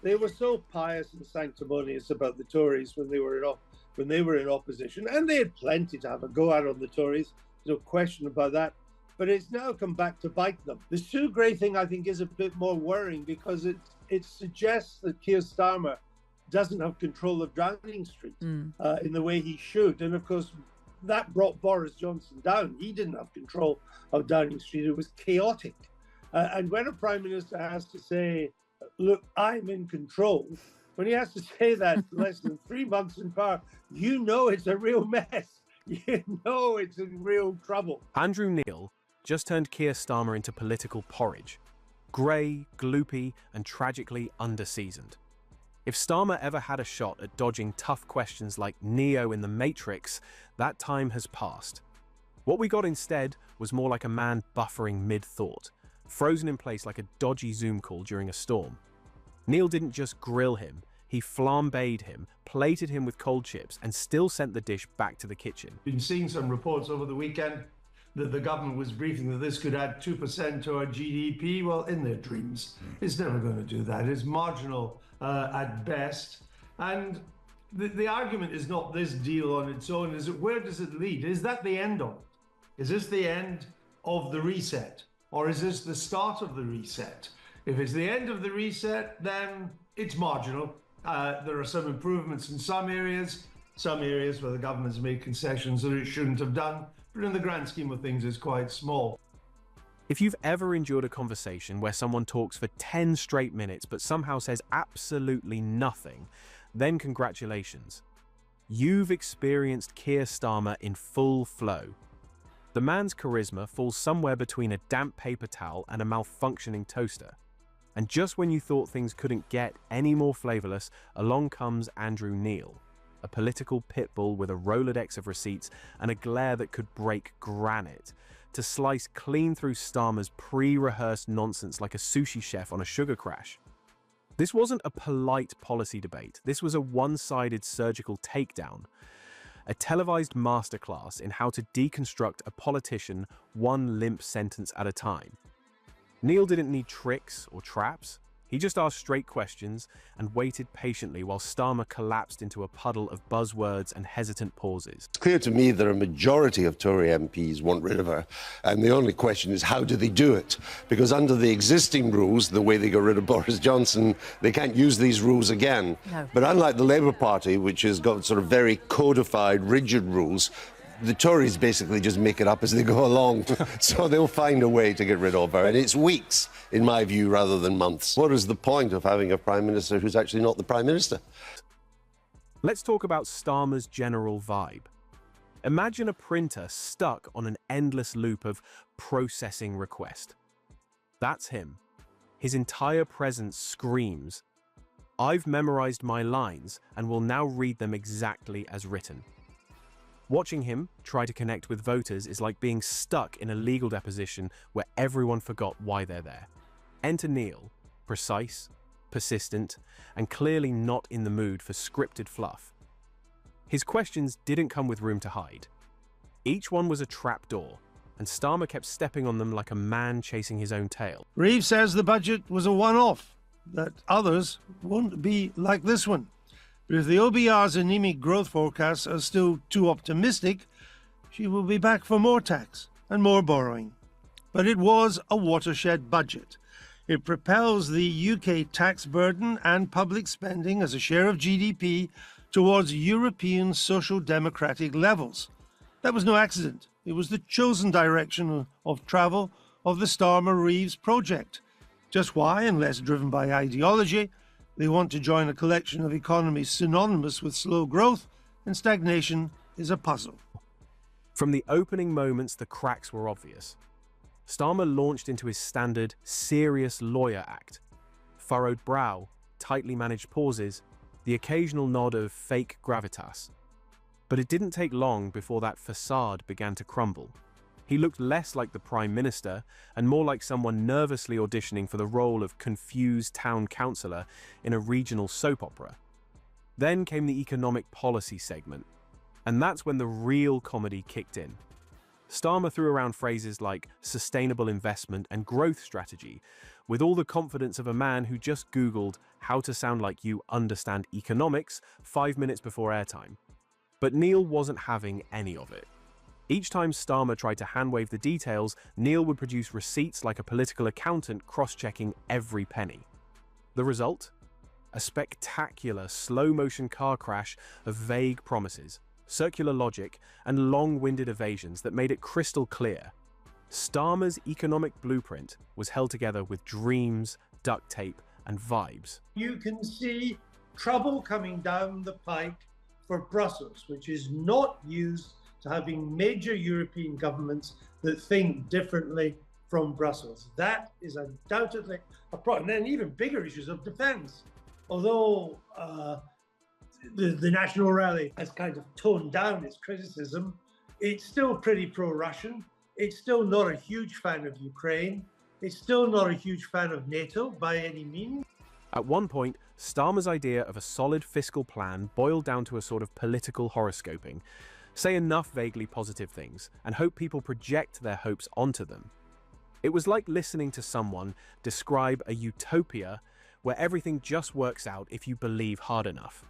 They were so pious and sanctimonious about the Tories when they were in opposition, and they had plenty to have a go at on the Tories. No question about that. But it's now come back to bite them. The Sue Gray thing, I think, is a bit more worrying because it suggests that Keir Starmer doesn't have control of Downing Street in the way he should. And of course, that brought Boris Johnson down. He didn't have control of Downing Street. It was chaotic. And when a prime minister has to say, look, I'm in control, when he has to say that less than 3 months in power, you know it's a real mess. You know it's in real trouble. Andrew Neil just turned Keir Starmer into political porridge. Grey, gloopy, and tragically underseasoned. If Starmer ever had a shot at dodging tough questions like Neo in The Matrix, that time has passed. What we got instead was more like a man buffering mid-thought, frozen in place like a dodgy Zoom call during a storm. Neil didn't just grill him, he flambéed him, plated him with cold chips, and still sent the dish back to the kitchen. Been seeing some reports over the weekend that the government was briefing that this could add 2% to our GDP. Well, in their dreams, it's never going to do that. It's marginal at best. And the argument is not this deal on its own. Is it, where does it lead? Is that the end of it? Is this the end of the reset? Or is this the start of the reset? If it's the end of the reset, then it's marginal. There are some improvements in some areas where the government's made concessions that it shouldn't have done, but in the grand scheme of things, it's quite small. If you've ever endured a conversation where someone talks for 10 straight minutes but somehow says absolutely nothing, then congratulations. You've experienced Keir Starmer in full flow. The man's charisma falls somewhere between a damp paper towel and a malfunctioning toaster. And just when you thought things couldn't get any more flavourless, along comes Andrew Neil, a political pit bull with a Rolodex of receipts and a glare that could break granite, to slice clean through Starmer's pre-rehearsed nonsense like a sushi chef on a sugar crash. This wasn't a polite policy debate, this was a one-sided surgical takedown, a televised masterclass in how to deconstruct a politician one limp sentence at a time. Neil didn't need tricks or traps. He just asked straight questions and waited patiently while Starmer collapsed into a puddle of buzzwords and hesitant pauses. It's clear to me that a majority of Tory MPs want rid of her, and the only question is how do they do it? Because under the existing rules, the way they got rid of Boris Johnson, they can't use these rules again. No. But unlike the Labour Party, which has got sort of very codified, rigid rules, the Tories basically just make it up as they go along. So they'll find a way to get rid of her. And it's weeks, in my view, rather than months. What is the point of having a Prime Minister who's actually not the Prime Minister? Let's talk about Starmer's general vibe. Imagine a printer stuck on an endless loop of processing request. That's him. His entire presence screams, "I've memorized my lines and will now read them exactly as written." Watching him try to connect with voters is like being stuck in a legal deposition where everyone forgot why they're there. Enter Neil, precise, persistent, and clearly not in the mood for scripted fluff. His questions didn't come with room to hide. Each one was a trapdoor, and Starmer kept stepping on them like a man chasing his own tail. Reeves says the budget was a one-off, that others won't be like this one. But if the OBR's anemic growth forecasts are still too optimistic, she will be back for more tax and more borrowing. But it was a watershed budget. It propels the UK tax burden and public spending as a share of GDP towards European social democratic levels. That was no accident. It was the chosen direction of travel of the Starmer-Reeves project. Just why, unless driven by ideology, they want to join a collection of economies synonymous with slow growth and stagnation is a puzzle. From the opening moments, the cracks were obvious. Starmer launched into his standard, serious lawyer act. Furrowed brow, tightly managed pauses, the occasional nod of fake gravitas. But it didn't take long before that facade began to crumble. He looked less like the Prime Minister and more like someone nervously auditioning for the role of confused town councillor in a regional soap opera. Then came the economic policy segment, and that's when the real comedy kicked in. Starmer threw around phrases like sustainable investment and growth strategy, with all the confidence of a man who just Googled how to sound like you understand economics 5 minutes before airtime. But Neil wasn't having any of it. Each time Starmer tried to handwave the details, Neil would produce receipts like a political accountant cross-checking every penny. The result? A spectacular slow-motion car crash of vague promises, circular logic, and long-winded evasions that made it crystal clear. Starmer's economic blueprint was held together with dreams, duct tape, and vibes. You can see trouble coming down the pike for Brussels, which is not used to having major European governments that think differently from Brussels. That is undoubtedly a problem. And then even bigger issues of defence. Although the National Rally has kind of toned down its criticism, it's still pretty pro-Russian. It's still not a huge fan of Ukraine. It's still not a huge fan of NATO by any means. At one point, Starmer's idea of a solid fiscal plan boiled down to a sort of political horoscoping. Say enough vaguely positive things, and hope people project their hopes onto them. It was like listening to someone describe a utopia where everything just works out if you believe hard enough.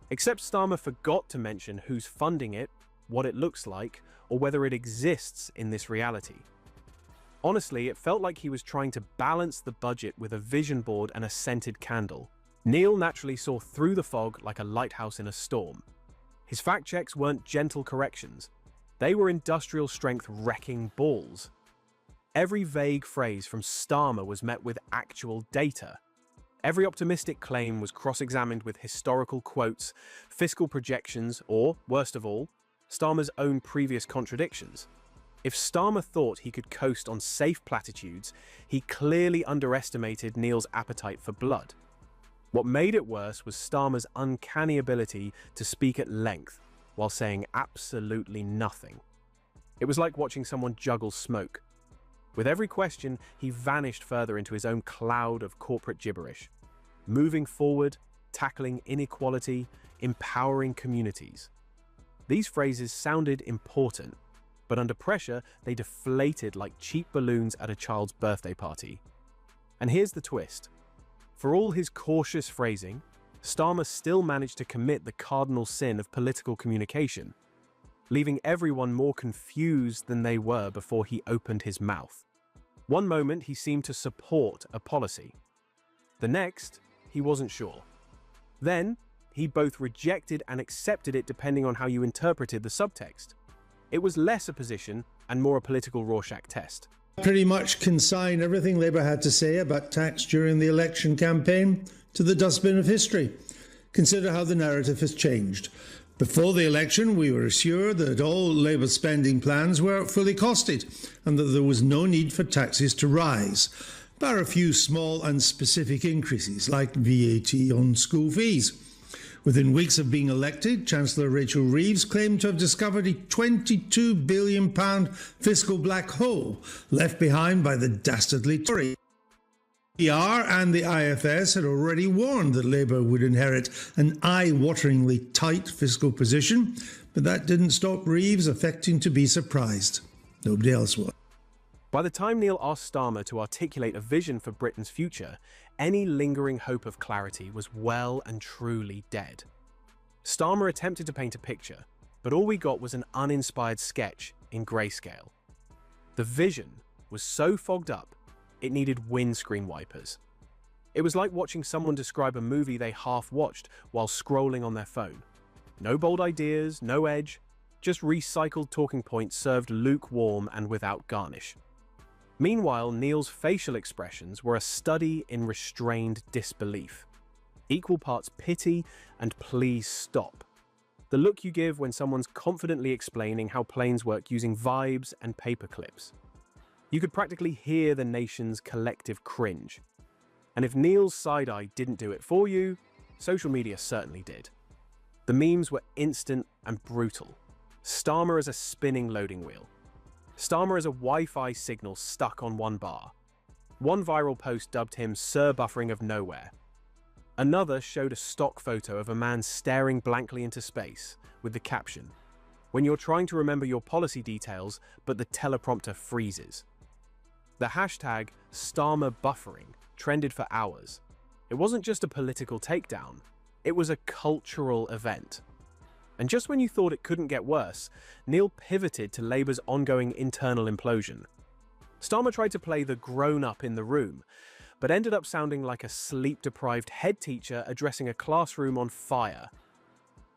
Except Starmer forgot to mention who's funding it, what it looks like, or whether it exists in this reality. Honestly, it felt like he was trying to balance the budget with a vision board and a scented candle. Neil naturally saw through the fog like a lighthouse in a storm. His fact checks weren't gentle corrections. They were industrial strength wrecking balls. Every vague phrase from Starmer was met with actual data. Every optimistic claim was cross-examined with historical quotes, fiscal projections, or, worst of all, Starmer's own previous contradictions. If Starmer thought he could coast on safe platitudes, he clearly underestimated Neil's appetite for blood. What made it worse was Starmer's uncanny ability to speak at length while saying absolutely nothing. It was like watching someone juggle smoke. With every question, he vanished further into his own cloud of corporate gibberish, moving forward, tackling inequality, empowering communities. These phrases sounded important, but under pressure, they deflated like cheap balloons at a child's birthday party. And here's the twist. For all his cautious phrasing, Starmer still managed to commit the cardinal sin of political communication, leaving everyone more confused than they were before he opened his mouth. One moment, he seemed to support a policy. The next, he wasn't sure. Then, he both rejected and accepted it depending on how you interpreted the subtext. It was less a position and more a political Rorschach test. Pretty much consign everything Labour had to say about tax during the election campaign to the dustbin of history. Consider how the narrative has changed. Before the election, we were assured that all Labour spending plans were fully costed and that there was no need for taxes to rise, bar a few small and specific increases like VAT on school fees. Within weeks of being elected, Chancellor Rachel Reeves claimed to have discovered a £22 billion fiscal black hole left behind by the dastardly Tory. PR and the IFS had already warned that Labour would inherit an eye-wateringly tight fiscal position, but that didn't stop Reeves affecting to be surprised. Nobody else was. By the time Neil asked Starmer to articulate a vision for Britain's future, any lingering hope of clarity was well and truly dead. Starmer attempted to paint a picture, but all we got was an uninspired sketch in grayscale. The vision was so fogged up, it needed windscreen wipers. It was like watching someone describe a movie they half-watched while scrolling on their phone. No bold ideas, no edge, just recycled talking points served lukewarm and without garnish. Meanwhile, Neil's facial expressions were a study in restrained disbelief. Equal parts pity and please stop. The look you give when someone's confidently explaining how planes work using vibes and paper clips. You could practically hear the nation's collective cringe. And if Neil's side-eye didn't do it for you, social media certainly did. The memes were instant and brutal. Starmer as a spinning loading wheel. Starmer as a Wi-Fi signal stuck on one bar. One viral post dubbed him Sir Buffering of Nowhere. Another showed a stock photo of a man staring blankly into space with the caption, when you're trying to remember your policy details, but the teleprompter freezes. The hashtag Starmer buffering trended for hours. It wasn't just a political takedown, it was a cultural event. And just when you thought it couldn't get worse, Neil pivoted to Labour's ongoing internal implosion. Starmer tried to play the grown-up in the room, but ended up sounding like a sleep-deprived head teacher addressing a classroom on fire.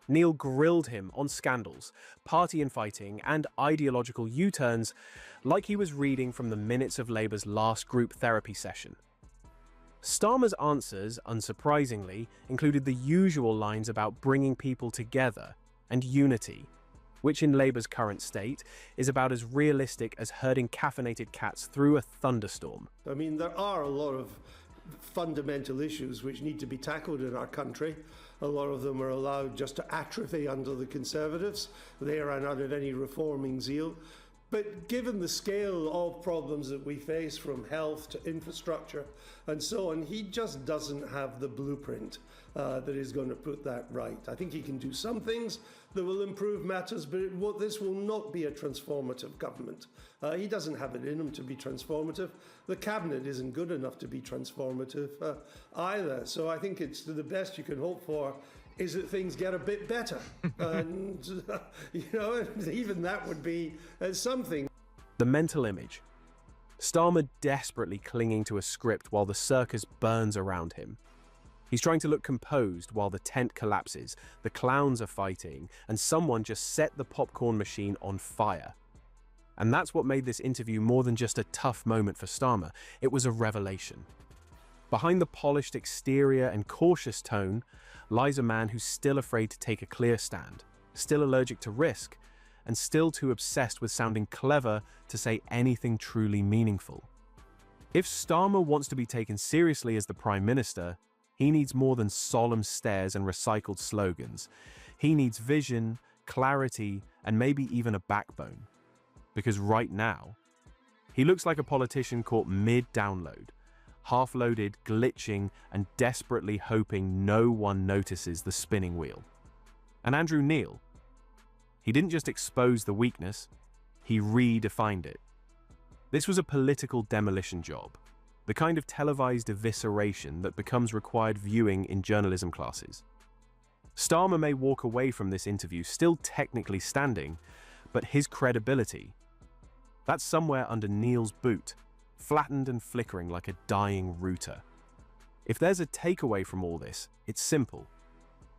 Neil grilled him on scandals, party infighting, and ideological U-turns like he was reading from the minutes of Labour's last group therapy session. Starmer's answers, unsurprisingly, included the usual lines about bringing people together and unity, which in Labour's current state is about as realistic as herding caffeinated cats through a thunderstorm. I mean, there are a lot of fundamental issues which need to be tackled in our country. A lot of them are allowed just to atrophy under the Conservatives. They ran out of any reforming zeal. But given the scale of problems that we face, from health to infrastructure and so on, he just doesn't have the blueprint that is going to put that right. I think he can do some things that will improve matters, but this will not be a transformative government. He doesn't have it in him to be transformative. The cabinet isn't good enough to be transformative either. So I think it's the best you can hope for is that things get a bit better. And, even that would be something. The mental image. Starmer desperately clinging to a script while the circus burns around him. He's trying to look composed while the tent collapses, the clowns are fighting, and someone just set the popcorn machine on fire. And that's what made this interview more than just a tough moment for Starmer. It was a revelation. Behind the polished exterior and cautious tone lies a man who's still afraid to take a clear stand, still allergic to risk, and still too obsessed with sounding clever to say anything truly meaningful. If Starmer wants to be taken seriously as the Prime Minister, he needs more than solemn stares and recycled slogans. He needs vision, clarity, and maybe even a backbone. Because right now, he looks like a politician caught mid-download, half-loaded, glitching, and desperately hoping no one notices the spinning wheel. And Andrew Neil, he didn't just expose the weakness, he redefined it. This was a political demolition job, the kind of televised evisceration that becomes required viewing in journalism classes. Starmer may walk away from this interview still technically standing, but his credibility, that's somewhere under Neil's boot, flattened and flickering like a dying router. If there's a takeaway from all this, it's simple.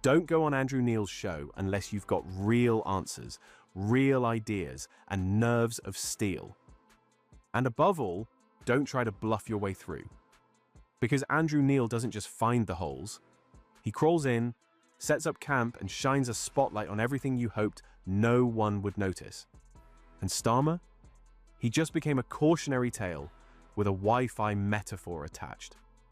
Don't go on Andrew Neil's show unless you've got real answers, real ideas, and nerves of steel. And above all, don't try to bluff your way through. Because Andrew Neil doesn't just find the holes. He crawls in, sets up camp, and shines a spotlight on everything you hoped no one would notice. And Starmer? He just became a cautionary tale with a Wi-Fi metaphor attached.